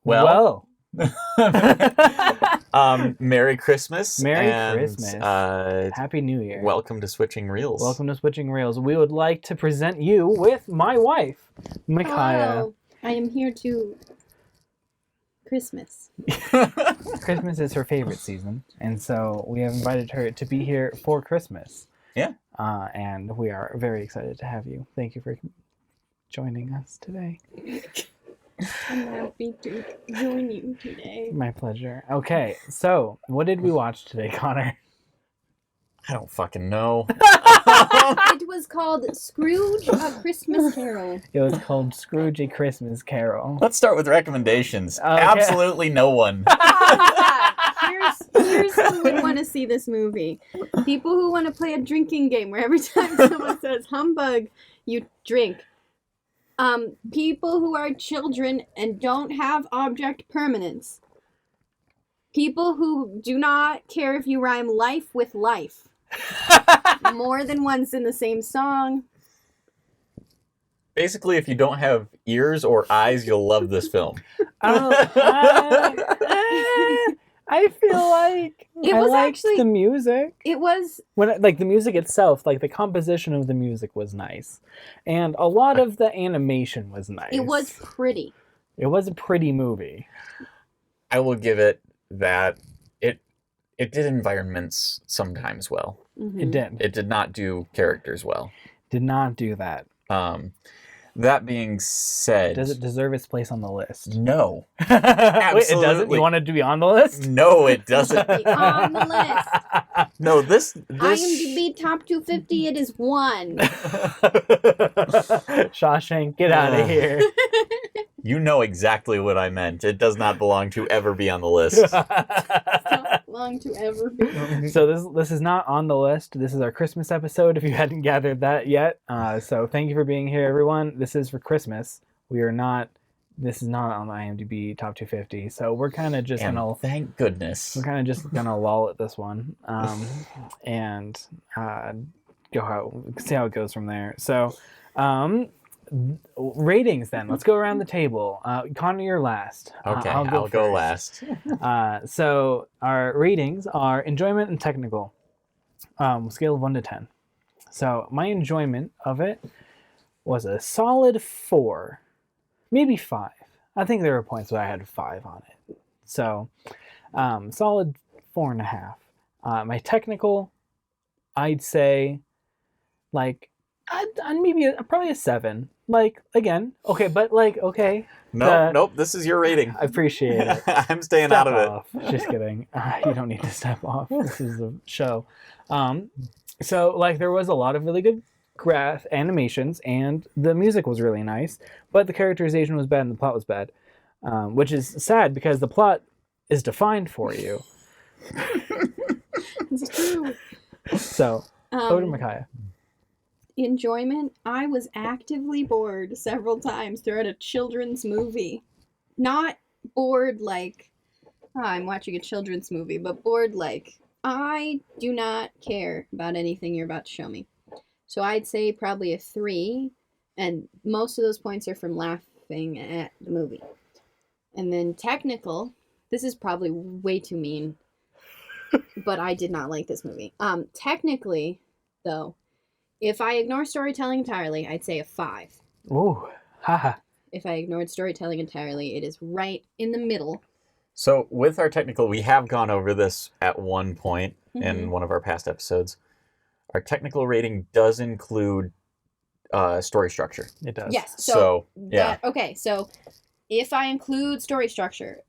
Well. Merry Christmas. Merry Christmas. Happy New Year. Welcome to Switching Reels. Welcome to Switching Reels. We would like to present you with my wife, Micaiah. Hello. I am here to Christmas. Christmas is her favorite season, and so we have invited her to be here for Christmas. Yeah. And we are very excited to have you. Thank you for joining us today. I'm happy to join you today. My pleasure. Okay, so what did we watch today, Connor? I don't fucking know. It was called Scrooge, A Christmas Carol. It was called Scrooge, A Christmas Carol. Let's start with recommendations. Okay. Absolutely no one. Here's who would want to see this movie. People who want to play a drinking game where every time someone says humbug, you drink. People who are children and don't have object permanence. People who do not care if you rhyme life with life. More than once in the same song. Basically, if you don't have ears or eyes, you'll love this film. I feel like I liked actually the music. It was Like the music itself, like the composition of the music was nice, and a lot of the animation was nice. It was pretty. It was a pretty movie. I will give it that it did environments sometimes well. Mm-hmm. It did. It did not do characters well. Did not do that. That being said, Does it deserve its place on the list? no. Wait, it doesn't? Absolutely. You wanted to be on the list? No, it doesn't. Be on the list. No, this IMDb top 250, it is 1. Shawshank, get out of here. You know exactly what I meant. It does not belong to ever be on the list. Not long to ever be. So this is not on the list. This is our Christmas episode, if you hadn't gathered that yet. So thank you for being here, everyone. This is for Christmas. This is not on the IMDb top 250. So we're kind of just gonna Thank goodness. we're kind of just gonna lull at this one, and see how it goes from there. So. Ratings then. Let's go around the table. Connor, you're last. Okay, I'll go first. last. So our ratings are enjoyment and technical. Scale of 1 to 10. So my enjoyment of it was a solid 4, maybe 5. I think there were points where I had 5 on it. So solid 4.5. My technical, I'd say, like, probably a 7. Like, again, okay, but like, okay. Nope, this is your rating. I appreciate it. I'm staying Step out of off. Just kidding. You don't need to step off. This is a show. So, like, there was a lot of really good graph animations, and the music was really nice, but the characterization was bad and the plot was bad, which is sad because the plot is defined for you. It's true. So, over to Micaiah. Enjoyment, I was actively bored several times throughout a children's movie. Not bored like, I'm watching a children's movie, but bored like, I do not care about anything you're about to show me. So I'd say probably a 3, and most of those points are from laughing at the movie. And then technical, this is probably way too mean, but I did not like this movie. Technically, though, if I ignore storytelling entirely, I'd say a 5. Ooh, haha. If I ignored storytelling entirely, it is right in the middle. So with our technical, we have gone over this at one point in one of our past episodes. Our technical rating does include story structure. It does. Yes. So yeah. Okay, so if I include story structure,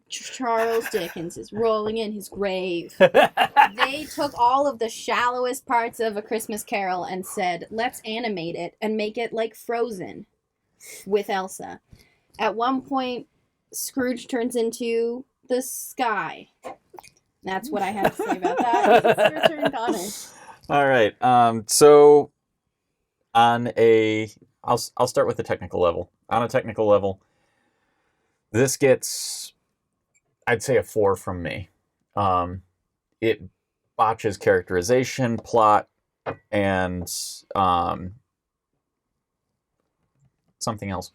Charles Dickens is rolling in his grave. They took all of the shallowest parts of A Christmas Carol and said, let's animate it and make it like Frozen with Elsa. At one point, Scrooge turns into the sky. That's what I have to say about that. It's your turn, Connor. All right. So I'll start with the technical level. On a technical level, this gets, I'd say, a 4 from me. It botches characterization, plot, and something else.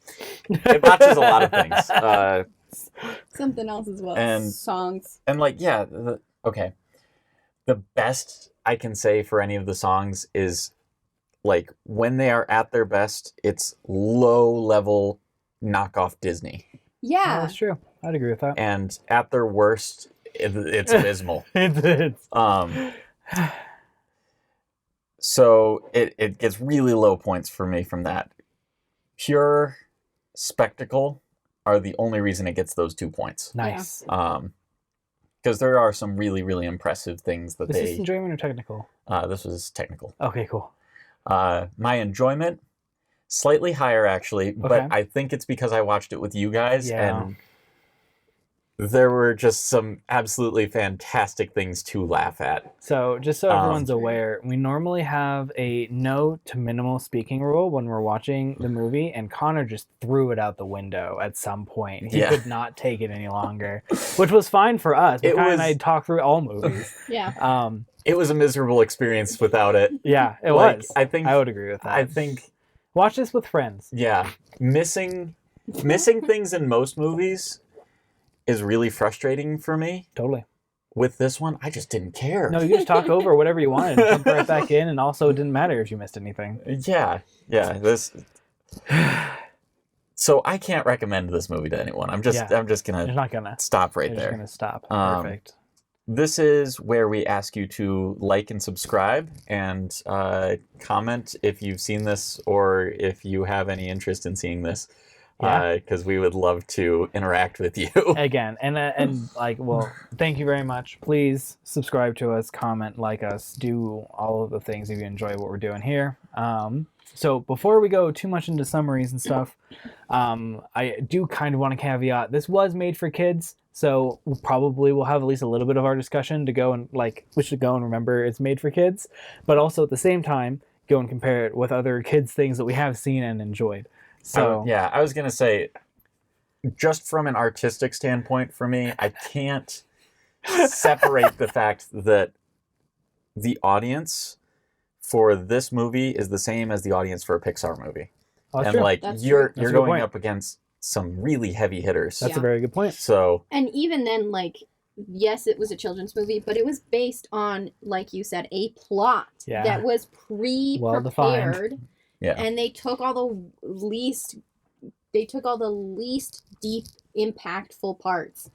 It botches a lot of things. Something else as well. And- Songs. And like, yeah, okay. The best I can say for any of the songs is like when they are at their best, it's low level knockoff Disney. Oh, Yeah. that's true. I'd agree with that. And at their worst, it's abysmal. It's So it gets really low points for me from that. Pure spectacle are the only reason it gets those 2 points. nice. Because there are some really, really impressive things that This is they... enjoyment or technical? This was technical. Okay, cool. My enjoyment, slightly higher actually, but Okay. I think it's because I watched it with you guys, Yeah. and there were just some absolutely fantastic things to laugh at. So, just so everyone's True. aware, we normally have a no to minimal speaking rule when we're watching the movie, and Connor just threw it out the window at some point. He Yeah. could not take it any longer, which was fine for us. It Makai and was- I talk through all movies. Yeah. It was a miserable experience without it. Yeah, it Like, was. I think, I would agree with that. I think, Watch this with friends. yeah, missing things in most movies is really frustrating for me. Totally. With this one, I just didn't care. No, you just talk over whatever you wanted, and jump right back in, and also it didn't matter if you missed anything. Yeah. This. So I can't recommend this movie to anyone. I'm just You're gonna not gonna. stop right You're just there. gonna stop. Perfect. This is where we ask you to like and subscribe and comment if you've seen this or if you have any interest in seeing this. Yeah. Because we would love to interact with you. Again, and like, well, thank you very much. Please subscribe to us, comment, like us, do all of the things if you enjoy what we're doing here. So before we go too much into summaries and stuff, I do kind of want to caveat this was made for kids, so we'll probably will have at least a little bit of our discussion to go and like we should go and remember it's made for kids, but also at the same time go and compare it with other kids things that we have seen and enjoyed. So Yeah, I was going to say, just from an artistic standpoint for me, I can't separate the fact that the audience for this movie is the same as the audience for a Pixar movie. oh, that's And true. like That's you're true. That's a good going point. up against some really heavy hitters. That's Yeah. a very good point. So And even then, like, yes, it was a children's movie, but it was based on, like you said, a plot Yeah. that was Well-defined. pre-prepared. Yeah. And they took all the least deep, impactful parts,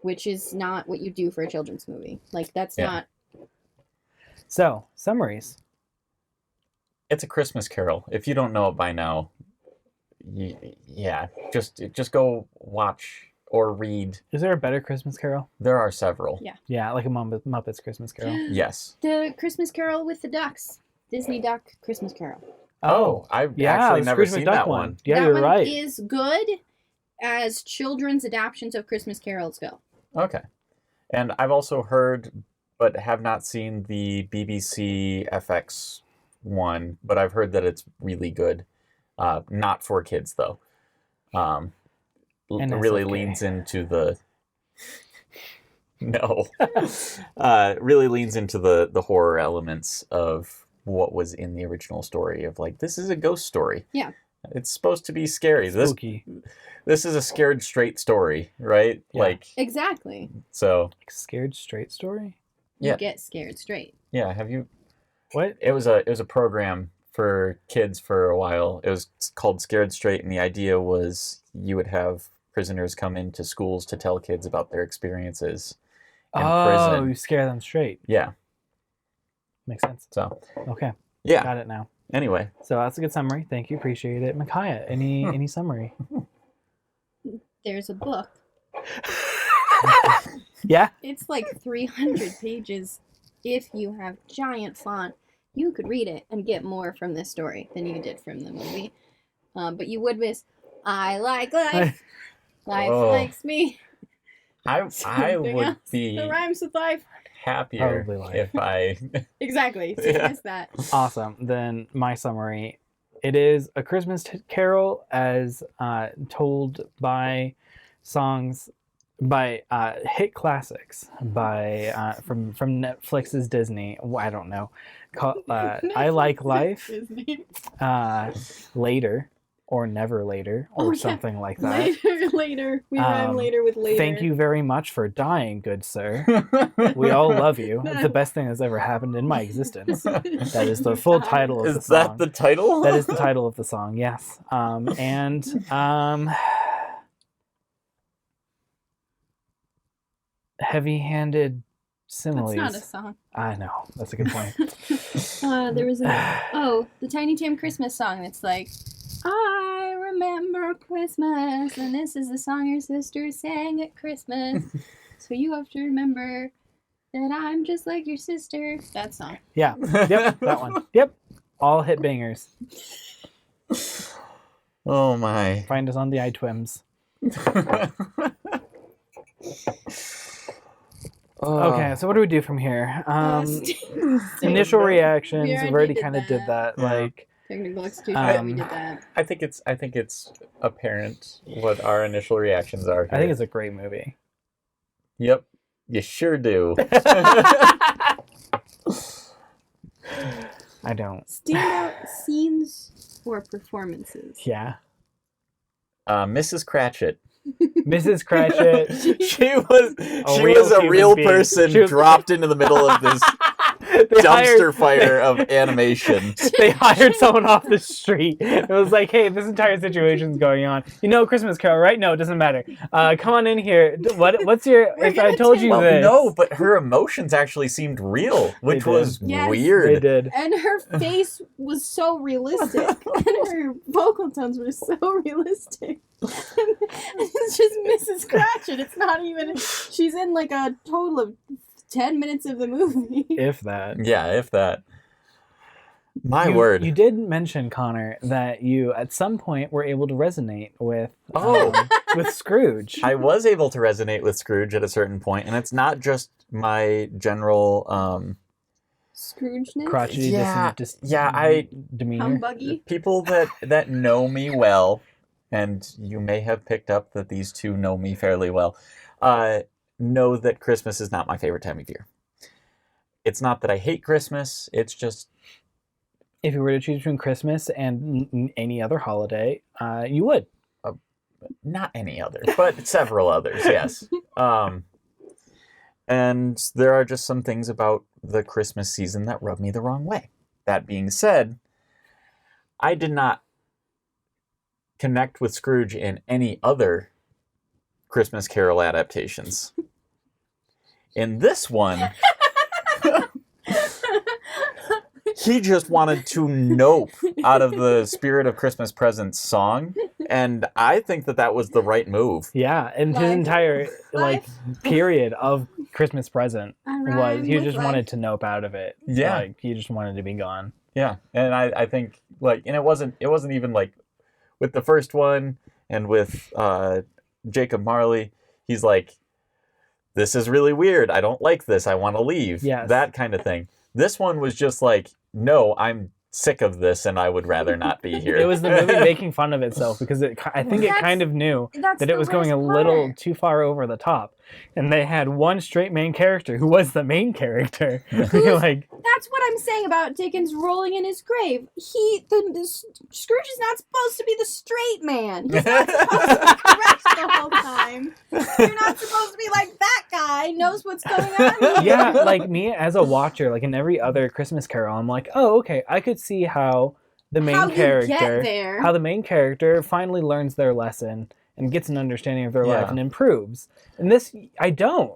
which is not what you do for a children's movie. Like, that's Yeah. not. So summaries. it's a Christmas Carol. If you don't know it by now, just go watch or read. Is there a better Christmas Carol? There are several. Yeah. Yeah, like a Muppets Christmas Carol. Yes. The Christmas Carol with the ducks. Disney Duck Christmas Carol. I've yeah, actually the never Scrooge seen McDuck that one. Yeah, that you're one right. is good as children's adaptions of Christmas carols go. Okay. And I've also heard, but have not seen the BBC FX one, but I've heard that it's really good. Not for kids, though. And Really SFK. leans into the... No. Really leans into the horror elements of what was in the original story of like, this is a ghost story. Yeah. It's supposed to be scary. Spooky. This is a scared straight story, right? Yeah. Like, Exactly. so, Like scared straight story? You Yeah. get scared straight. yeah, have you... What? It was a program for kids for a while. It was called Scared Straight, and the idea was you would have prisoners come into schools to tell kids about their experiences in prison. You scare them straight. Yeah. Makes sense. So Okay, yeah. got it now. Anyway, So that's a good summary. Thank you, appreciate it. Micaiah, any summary? There's a book. Yeah? It's like 300 pages. If you have giant font, you could read it and get more from this story than you did from the movie. But you would miss, I like life. Life Oh. likes me. I Something would else be that rhymes with life. happier Probably like- if I... Exactly. So you Yeah. missed that. Awesome. Then my summary. It is a Christmas carol as told by songs by hit classics by from Netflix's Disney. I don't know. I Like Life. Disney. Later. or never later, or something like that. Later. We rhyme later with later. Thank you very much for dying, good sir. We all love you. It's the best thing that's ever happened in my existence. That is the full title of the song. Is that the title? That is the title of the song, yes. Heavy-handed similes. That's not a song. I know. That's a good point. There was the Tiny Tim Christmas song. It's like, I remember Christmas, and this is the song your sister sang at Christmas. So you have to remember that I'm just like your sister. That song. Yeah. Yep. That one. Yep. All hit bangers. Oh my. Find us on the iTwims. Okay, so what do we do from here? Initial reactions. We've already kind of did that. Yeah. Like technical execution. We did that. I think it's apparent what our initial reactions are here. I think it's a great movie. Yep, you sure do. I don't. Standout scenes or performances? Yeah. Mrs. Cratchit. Mrs. Cratchit. She was a real person dropped into the middle of this dumpster fire of animation. They hired someone off the street. It was like, hey, this entire situation's going on. You know Christmas Carol, right? No, it doesn't matter. Come on in here. What's your... If I told you this... No, but her emotions actually seemed real, which was weird. They did. And her face was so realistic. And her vocal tones were so realistic. It's just Mrs. Cratchit. It's not even... She's in like a total of 10 minutes of the movie. If that. Yeah, if that. My word. You did mention, Connor, that you at some point were able to resonate with with Scrooge. I was able to resonate with Scrooge at a certain point, and it's not just my general Scrooge-ness? crotchety demeanor. Humbuggy? People that know me well, and you may have picked up that these two know me fairly well, know that Christmas is not my favorite time of year. It's not that I hate Christmas, it's just... If you were to choose between Christmas and any other holiday, you would. Not any other, but several others, yes. And there are just some things about the Christmas season that rub me the wrong way. That being said, I did not connect with Scrooge in any other Christmas Carol adaptations. In this one... He just wanted to nope out of the Spirit of Christmas Presents song, and I think that was the right move. Yeah, and his entire period of Christmas Present was he just wanted to nope out of it. Yeah, like he just wanted to be gone. Yeah, and I think and it wasn't even like with the first one and with Jacob Marley. He's like, this is really weird. I don't like this. I want to leave. Yes. That kind of thing. This one was just like, no, I'm sick of this and I would rather not be here. It was the movie making fun of itself because I think it kind of knew that it was going a little too far over the top. And they had one straight main character who was the main character. That's what I'm saying about Dickens rolling in his grave. Scrooge is not supposed to be the straight man. He's not supposed to be correct the whole time. You're not supposed to be like, that guy knows what's going on here. Yeah, like me as a watcher, like in every other Christmas Carol, I'm like, oh, okay, I could see how the main character finally learns their lesson and gets an understanding of their life and improves. And this, I don't.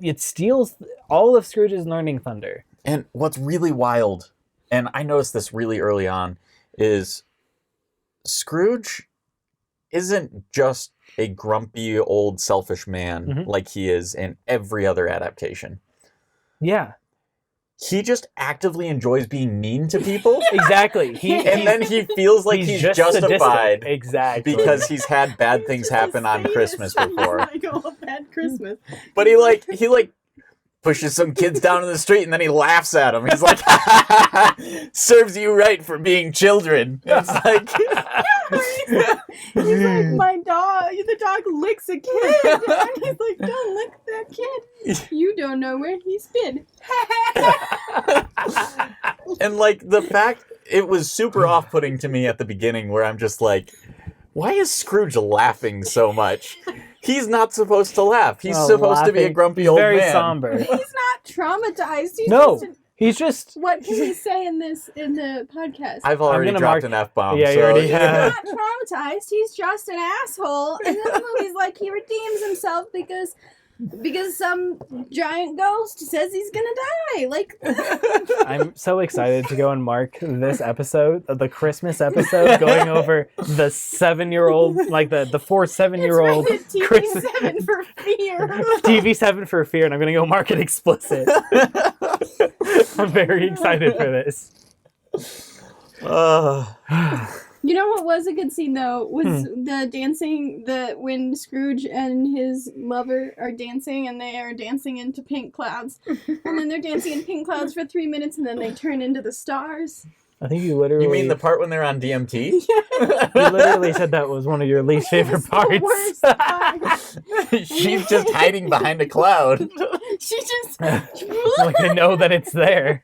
It steals all of Scrooge's learning thunder. And what's really wild, and I noticed this really early on, is Scrooge isn't just a grumpy old selfish man like he is in every other adaptation. Yeah. He just actively enjoys being mean to people. Exactly. And then he feels like he's justified. Exactly. Because he's had bad things happen on Christmas before. Like, oh, bad Christmas. But he pushes some kids down in the street and then he laughs at them. He's like, serves you right for being children. It's like... He's like, the dog licks a kid. And he's like, don't lick that kid. You don't know where he's been. And like the fact it was super off-putting to me at the beginning, where I'm just like, why is Scrooge laughing so much? He's not supposed to laugh. He's supposed to be a grumpy old very man. Somber. He's not traumatized. He's just. What can we say in the podcast? I've already dropped an F-bomb. Yeah, you already have. He's not traumatized. He's just an asshole. And then the movie's like he redeems himself because some giant ghost says he's gonna die. Like, I'm so excited to go and mark this episode, the Christmas episode, going over the 7-year-old, like the 4 7-year-old TV7 for fear. TV7 for fear, and I'm gonna go mark it explicit. I'm very excited for this. You know what was a good scene though was the dancing, when Scrooge and his lover are dancing and they are dancing into pink clouds, and then they're dancing in pink clouds for 3 minutes and then they turn into the stars. I think you literally. You mean the part when they're on DMT? Yeah. You literally said that was one of your least favorite parts. The worst part. She's just hiding behind a cloud. She just Like they know that it's there.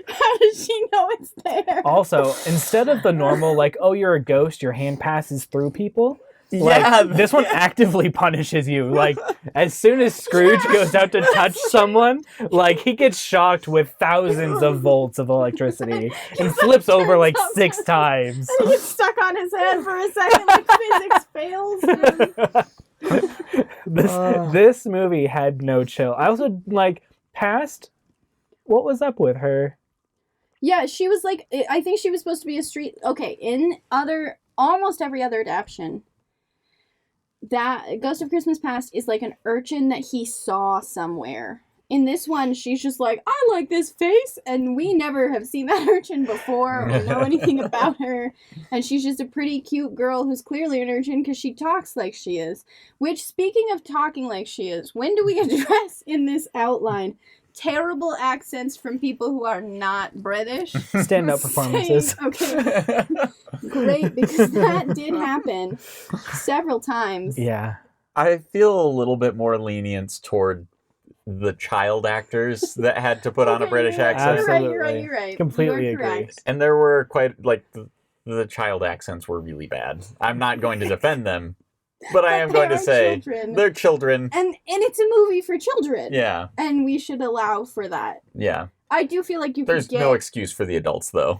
How does she know it's there? Also, instead of the normal, like, oh, you're a ghost, your hand passes through people. Like, Yeah. this one actively punishes you. Like, as soon as Scrooge goes out to touch someone, like, he gets shocked with thousands of volts of electricity and flips over like 6 times. And he gets stuck on his head for a second, like physics fails. This movie had no chill. I also, like, past... What was up with her? Yeah, she was like, I think she was supposed to be a street. Okay, in almost every other adaptation, that Ghost of Christmas Past is like an urchin that he saw somewhere. In this one, she's just like, I like this face, and we never have seen that urchin before or know anything about her. And she's just a pretty cute girl who's clearly an urchin because she talks like she is. Which, speaking of talking like she is, when do we address in this outline terrible accents from people who are not British? Stand-up performances. Okay, great, because that did happen several times. Yeah. I feel a little bit more lenience toward the child actors that had to put on a British accent. You're right. Completely You're agree. correct. And there were quite, like, the child accents were really bad. I'm not going to defend them, but I am going to say they're children. And it's a movie for children. Yeah. And we should allow for that. Yeah. I do feel like There's no excuse for the adults, though.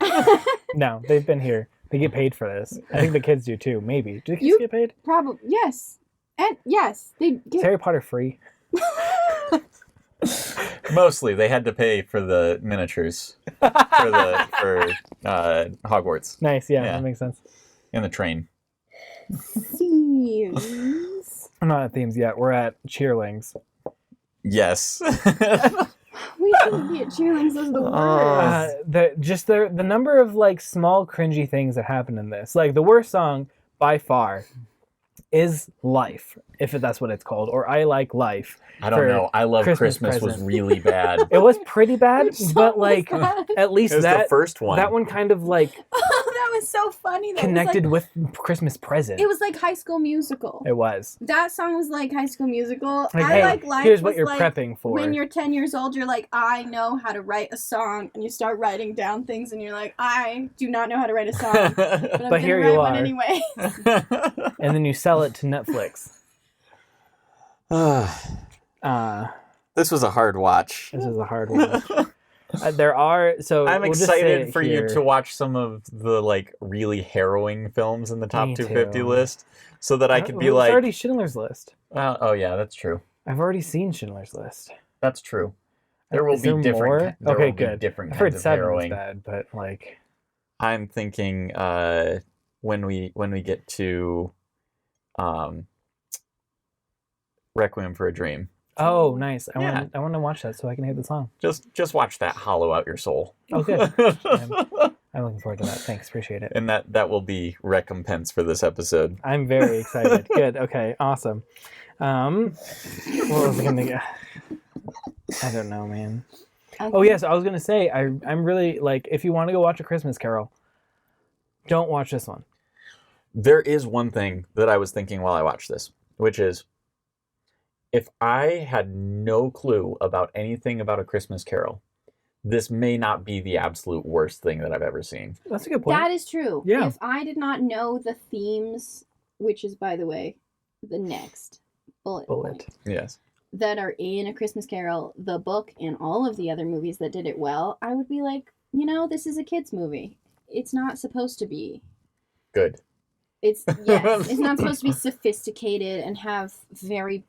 No, they've been here. They get paid for this. I think the kids do too, maybe. Do the kids You- get paid? Probably, yes. And yes, they Is get... Harry Potter free? Mostly, they had to pay for the miniatures for Hogwarts Nice, yeah, Yeah. that makes sense. and the train. Themes. I'm not at themes yet. We're at cheerlings. Yes. We shouldn't be at cheerleadings, those are the worst. The number of like small cringy things that happen in this. Like the worst song by far is Life, if that's what it's called, or I Like Life. I don't know. I Love Christmas was present. really bad. It was pretty bad, Which song but was like that? at least It was that the first one. that one kind of like Oh, that was so funny. That connected was with Christmas Present. it was like High School Musical. It was. That song was like High School Musical. Like, I hey, Like Life here's what was you're like prepping for. when you're 10 years old, you're like, I know how to write a song, and you start writing down things, and you're like, I do not know how to write a song, but I'm But here gonna you write one are. anyway. And then you sell it to Netflix. This was a hard watch. This is a hard one. There are so I'm we'll just say excited it for here. you to watch some of the like really harrowing films in the top Me 250 too. list, so that I could be It's like, already Schindler's List. oh yeah, that's true. I've already seen Schindler's List. That's true. There will Is be there different. more? There Okay, will be good. different I've heard kinds of 7 was harrowing. bad, but like I'm thinking when we get to Requiem for a Dream. oh nice. I Yeah. want to watch that so I can hear the song. Just watch that hollow out your soul. Oh good. I'm looking forward to that. Thanks, appreciate it. And that will be recompense for this episode. I'm very excited. Good. Okay. Awesome. What was I gonna get? I don't know, man. Oh yes, I was gonna say I'm really like if you want to go watch A Christmas Carol, don't watch this one. There is one thing that I was thinking while I watched this, which is if I had no clue about anything about A Christmas Carol, this may not be the absolute worst thing that I've ever seen. That's a good point. That is true. Yeah. If I did not know the themes, which is, by the way, the next bullet point, Yes. that are in A Christmas Carol, the book, and all of the other movies that did it well, I would be like, this is a kid's movie. It's not supposed to be. Good. It's not supposed to be sophisticated and have very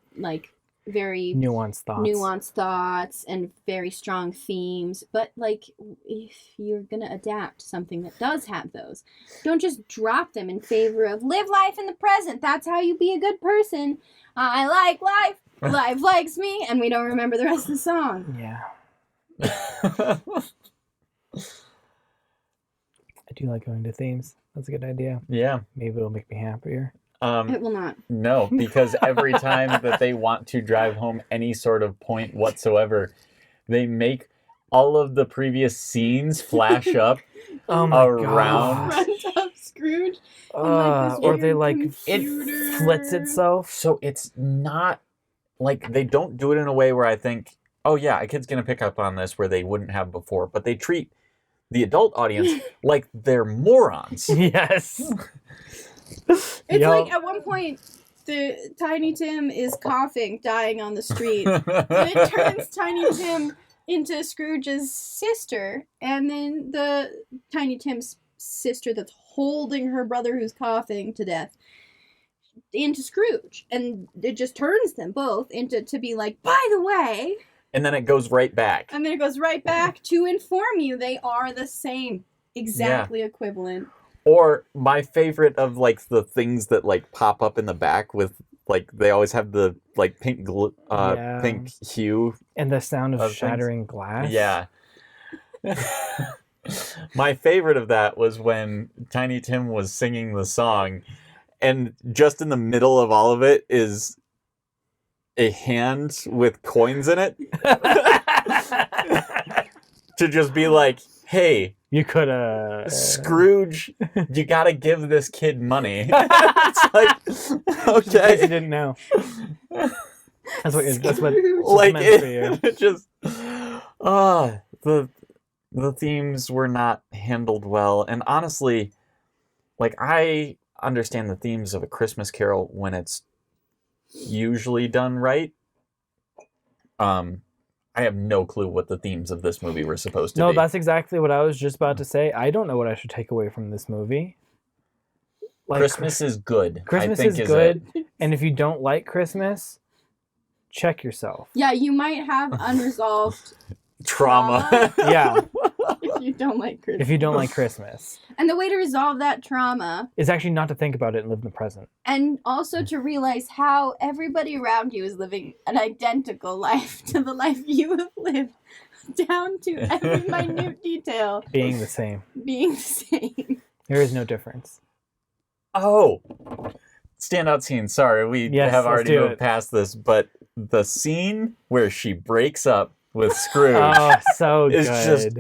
nuanced thoughts and very strong themes. But if you're gonna adapt something that does have those, don't just drop them in favor of live life in the present. That's how you be a good person. I like life. Life likes me, and we don't remember the rest of the song. Yeah. I do like going to themes. That's a good idea. Yeah. Maybe it'll make me happier. It will not. No, because every time that they want to drive home any sort of point whatsoever, they make all of the previous scenes flash up around. Front of Scrooge. Or they computer. it flits itself. So it's not like they don't do it in a way where I think, oh yeah, a kid's going to pick up on this where they wouldn't have before. But they treat the adult audience like they're morons. Yes. It's like at one point, the Tiny Tim is coughing, dying on the street. And it turns Tiny Tim into Scrooge's sister. And then the Tiny Tim's sister that's holding her brother who's coughing to death into Scrooge. And it just turns them both to be like, by the way. And then it goes right back. And then it goes right back to inform you they are the same. Exactly equivalent. Or my favorite of the things that pop up in the back with they always have the pink pink hue and the sound of things. shattering glass. Yeah. My favorite of that was when Tiny Tim was singing the song, and just in the middle of all of it is a hand with coins in it. To just be like, hey, you could have Scrooge, you gotta give this kid money. It's okay. You didn't know. That's what meant for you. It just the themes were not handled well. And honestly, I understand the themes of A Christmas Carol when it's usually done right. I have no clue what the themes of this movie were supposed to be. No, that's exactly what I was just about to say. I don't know what I should take away from this movie. Christmas is good. Christmas is good. And if you don't like Christmas, check yourself. Yeah, you might have unresolved trauma. Yeah. If you don't like Christmas. If you don't like Christmas. And the way to resolve that trauma is actually not to think about it and live in the present. And also to realize how everybody around you is living an identical life to the life you have lived, down to every minute detail. Being the same. There is no difference. Oh, standout scene. Sorry, we have already moved past this, but the scene where she breaks up with Scrooge is just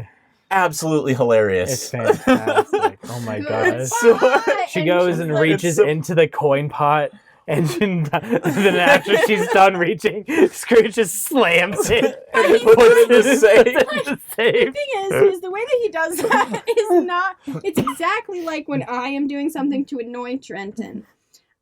absolutely hilarious. It's fantastic. Oh my gosh. She goes and reaches into the coin pot, and then after she's done reaching, Scrooge just slams it and puts it in the safe. The thing is the way that he does that is not, it's exactly like when I am doing something to annoy Trenton.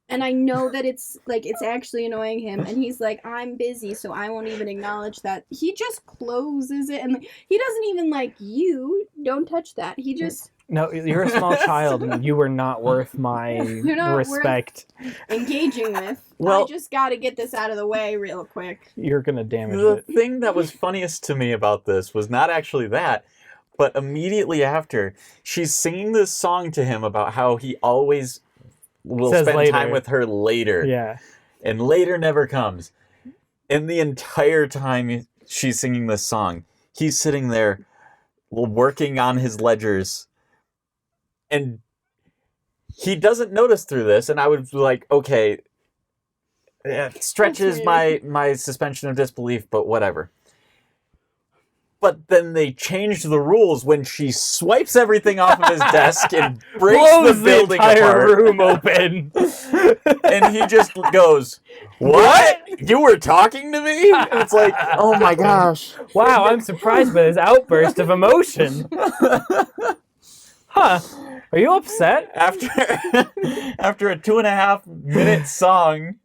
And I know that it's actually annoying him. And he's like, I'm busy, so I won't even acknowledge that. He just closes it. And he doesn't even you. Don't touch that. He just... No, you're a small child, and you were not worth my respect. Engaging with. Well, I just got to get this out of the way real quick. You're going to damage it. The thing that was funniest to me about this was not actually that, but immediately after, she's singing this song to him about how he always... will spend time with her later. Yeah. And later never comes. And the entire time she's singing this song, he's sitting there working on his ledgers. And he doesn't notice through this. And I would be like, okay, it stretches my suspension of disbelief, but whatever. But then they changed the rules when she swipes everything off of his desk and breaks Blows the building entire apart. room open. And he just goes, "What? You were talking to me?" And it's like, oh my gosh. Wow, I'm surprised by this outburst of emotion. Huh. Are you upset? After a 2.5 minute song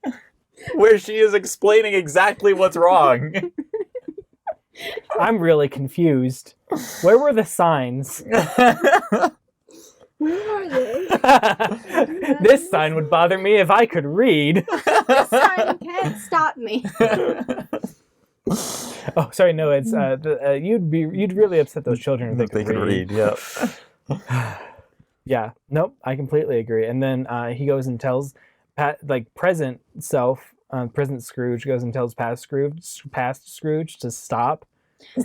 where she is explaining exactly what's wrong. I'm really confused. Where were the signs? Where are they? This sign would bother me if I could read. This sign can't stop me. Oh, sorry, no, it's you'd really upset those children if they could read. Yep. Yeah, nope, I completely agree. And then he goes and tells present Scrooge goes and tells past Scrooge to stop.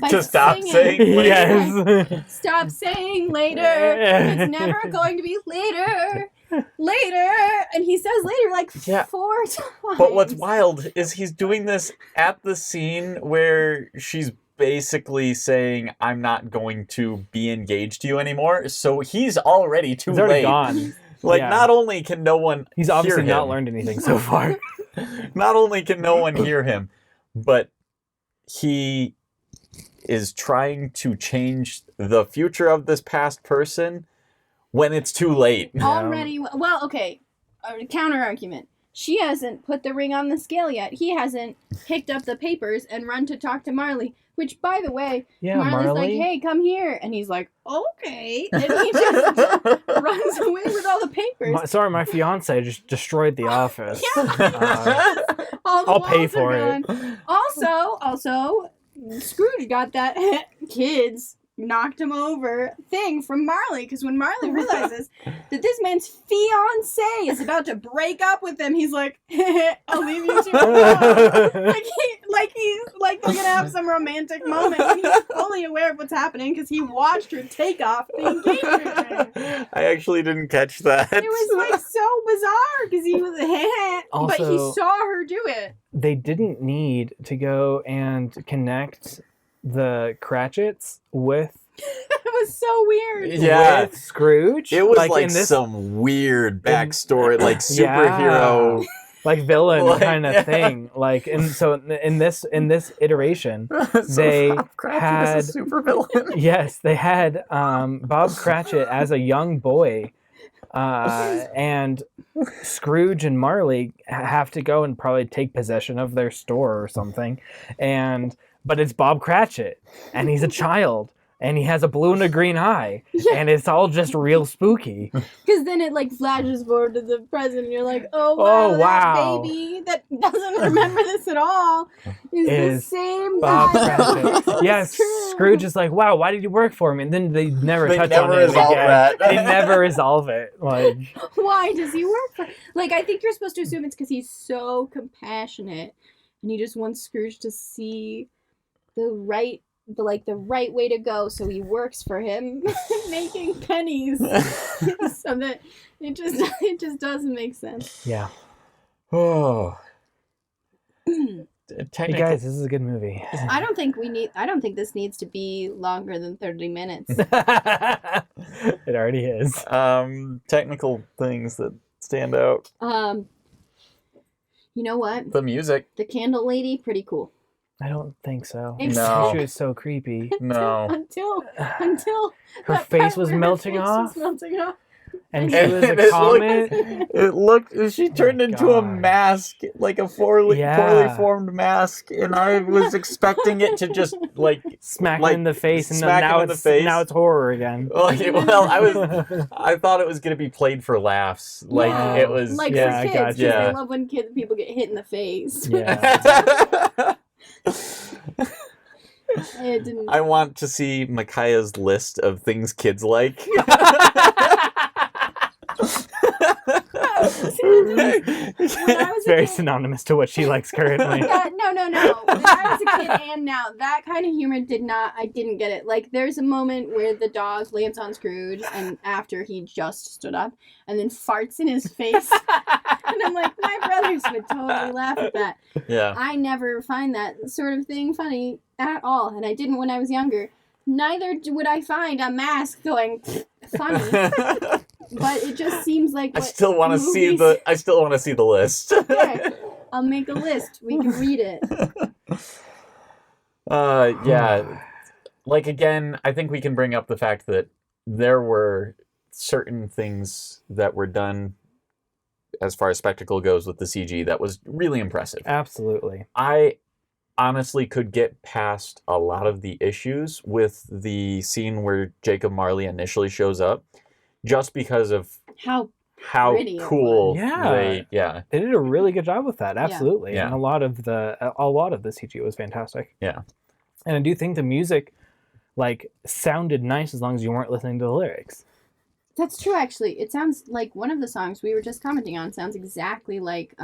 By To stop singing. saying later. Yes. Stop saying later. It's never going to be later. And he says later like Yeah. 4 times. But what's wild is he's doing this at the scene where she's basically saying, "I'm not going to be engaged to you anymore." So he's already too He's already late. gone. Like, Yeah. not only can no one He's obviously hear not him, learned anything so far. not only can no one hear him, but he is trying to change the future of this past person when it's too late. Already, well, okay. Counter argument. She hasn't put the ring on the scale yet. He hasn't picked up the papers and run to talk to Marley. Which, by the way, Yeah, Marley's Marley. like, "Hey, come here," and he's like, "Okay," and he just runs away with all the papers. Sorry, my fiance just destroyed the office. All the I'll pay walls are for it. gone. Also, Scrooge got that kids knocked him over thing from Marley, because when Marley realizes that this man's fiance is about to break up with him, he's like, "I'll leave you to it." like they're gonna have some romantic moment, and he's fully aware of what's happening because he watched her take off the engagement ring. I actually didn't catch that. It was like so bizarre because he was but he Also- saw her do it. They didn't need to go and connect the Cratchits with It was so weird. Yeah. with Scrooge. It was like in this, some weird backstory, like Yeah. superhero. like villain Like, kind of yeah. thing. Like, and so in this iteration, They Bob Cratchit had- is a supervillain. yes, they had Bob Cratchit as a young boy, and Scrooge and Marley have to go and probably take possession of their store or something, but it's Bob Cratchit, and he's a child. And he has a blue and a green eye, and it's all just real spooky. Because then it like flashes forward to the present, and you're like, "Oh Oh, wow, wow. that baby that doesn't remember this at all is the Is same Bob guy." Cratchit. Yes, It's true. Scrooge is like, "Wow, why did you work for me?" And then they never They touch never on it resolve again. that. They never resolve it. Like, Why does he work for? Like, I think you're supposed to assume it's because he's so compassionate, and he just wants Scrooge to see the right way to go, so he works for him, making pennies. So that it just doesn't make sense. yeah. Oh. Hey guys, this is a good movie. I don't think this needs to be longer than 30 minutes. It already is. Technical things that stand out. You know what? The music. The candle lady, pretty cool. I don't think so. No. She was so creepy. No. Until Her that face part was where her melting face off, was melting off. and she And was it a comet. It looked. She turned into a God. mask, like a poorly Yeah. formed mask, and I was expecting it to just like. Smack Like, him in the face, and then smack now him in the it's face. now it's horror again. I thought it was gonna be played for laughs. Like Yeah. it was. Like Yeah, I for kids, gotcha. 'cause Yeah. they love when people get hit in the face. Yeah. It didn't. I want to see Micaiah's list of things kids like. When I was a Very kid- synonymous to what she likes currently. Yeah, no. When I was a kid and now, that kind of humor I didn't get it. Like, there's a moment where the dog lands on Scrooge, and after he just stood up, and then farts in his face. And I'm like, my brothers would totally laugh at that. Yeah. I never find that sort of thing funny at all, and I didn't when I was younger. Neither would I find a mask going funny. But it just seems like I still want to see the list. Okay, I'll make a list. We can read it. Yeah. Like, again, I think we can bring up the fact that there were certain things that were done as far as spectacle goes with the CG that was really impressive. Absolutely. I honestly could get past a lot of the issues with the scene where Jacob Marley initially shows up, just because of How pretty it cool was. Yeah. They did a really good job with that. Absolutely. Yeah. And a lot of the CG was fantastic. Yeah. And I do think the music sounded nice as long as you weren't listening to the lyrics. That's true, actually. It sounds like one of the songs we were just commenting on sounds exactly like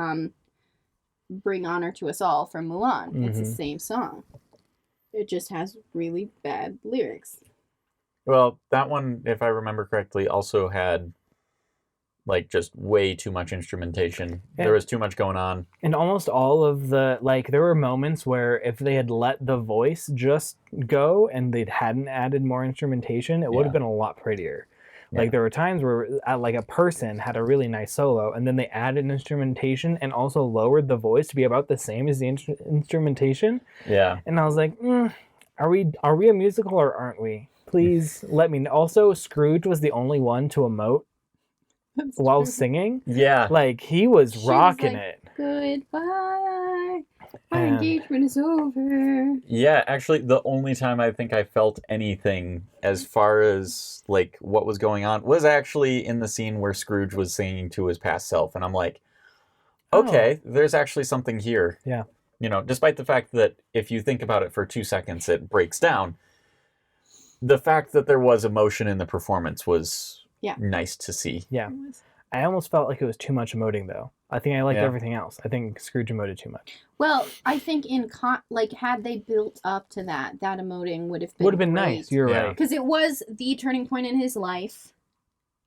Bring Honor to Us All from Mulan. Mm-hmm. It's the same song. It just has really bad lyrics. Well, that one, if I remember correctly, also had just way too much instrumentation. Yeah. There was too much going on. And almost all of the, there were moments where if they had let the voice just go and they hadn't added more instrumentation, it would have been a lot prettier. Yeah. There were times where a person had a really nice solo and then they added instrumentation and also lowered the voice to be about the same as the instrumentation. Yeah. And I was like, are we a musical or aren't we? Please let me know. Also, Scrooge was the only one to emote while singing. Yeah. He was rocking it. Goodbye. Our engagement is over. Yeah, actually, the only time I think I felt anything as far as what was going on was actually in the scene where Scrooge was singing to his past self, and I'm like, okay, there's actually something here. Yeah. Despite the fact that if you think about it for 2 seconds, it breaks down. The fact that there was emotion in the performance was nice to see. Yeah. I almost felt like it was too much emoting, though. I think I liked everything else. I think Scrooge emoted too much. Well, I think had they built up to that emoting would have been great. Nice. You're right. Because it was the turning point in his life,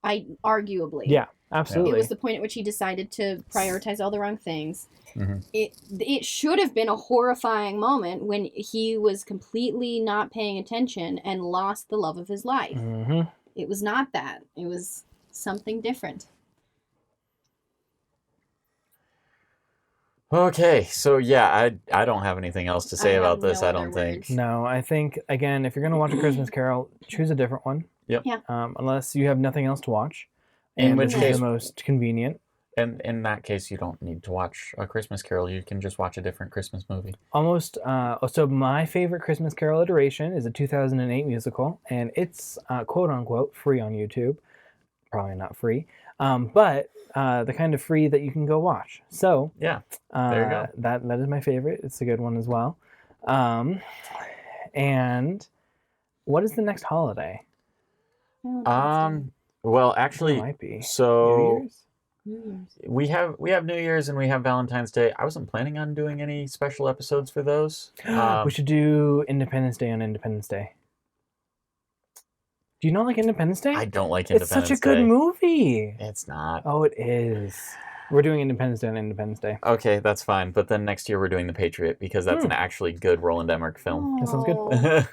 arguably. Yeah, absolutely. It was the point at which he decided to prioritize all the wrong things. Mm-hmm. It should have been a horrifying moment when he was completely not paying attention and lost the love of his life. Mm-hmm. It was not that. It was something different. Okay, so I don't have anything else to say about this, I don't think. No, I think, again, if you're going to watch A Christmas Carol, choose a different one. Yep. Yeah. Unless you have nothing else to watch. In which case, the most convenient. And in that case, you don't need to watch A Christmas Carol. You can just watch a different Christmas movie. Almost. So my favorite Christmas Carol iteration is a 2008 musical, and it's quote-unquote free on YouTube. Probably not free. But the kind of free that you can go watch. So yeah, there you go. That is my favorite. It's a good one as well. And what is the next holiday? Well, actually, it might be. So New Year's. we have New Year's and we have Valentine's Day. I wasn't planning on doing any special episodes for those. We should do Independence Day on Independence Day. Do you not like Independence Day? I don't like Independence Day. It's such a good movie. It's not. Oh, it is. We're doing Independence Day on Independence Day. Okay, that's fine. But then next year we're doing The Patriot because that's an actually good Roland Emmerich film. That sounds good.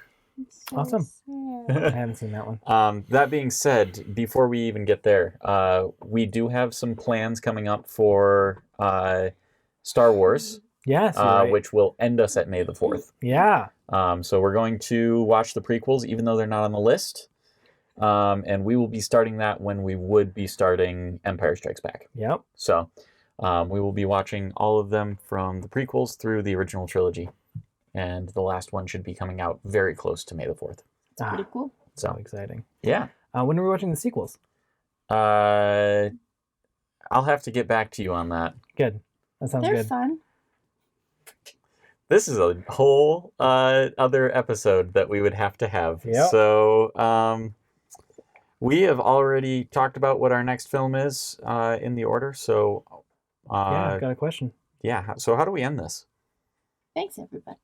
So Awesome. sad. I haven't seen that one. That being said, before we even get there, we do have some plans coming up for Star Wars. Yes, you're right. Which will end us at May the 4th. Yeah. So we're going to watch the prequels, even though they're not on the list. And we will be starting that when we would be starting Empire Strikes Back. Yep. So we will be watching all of them from the prequels through the original trilogy. And the last one should be coming out very close to May the 4th. Pretty cool. So exciting. Yeah. When are we watching the sequels? I'll have to get back to you on that. Good. That sounds good. They're fun. This is a whole other episode that we would have to have. Yep. So we have already talked about what our next film is in the order. So yeah, I've got a question. Yeah. So how do we end this? Thanks, everybody.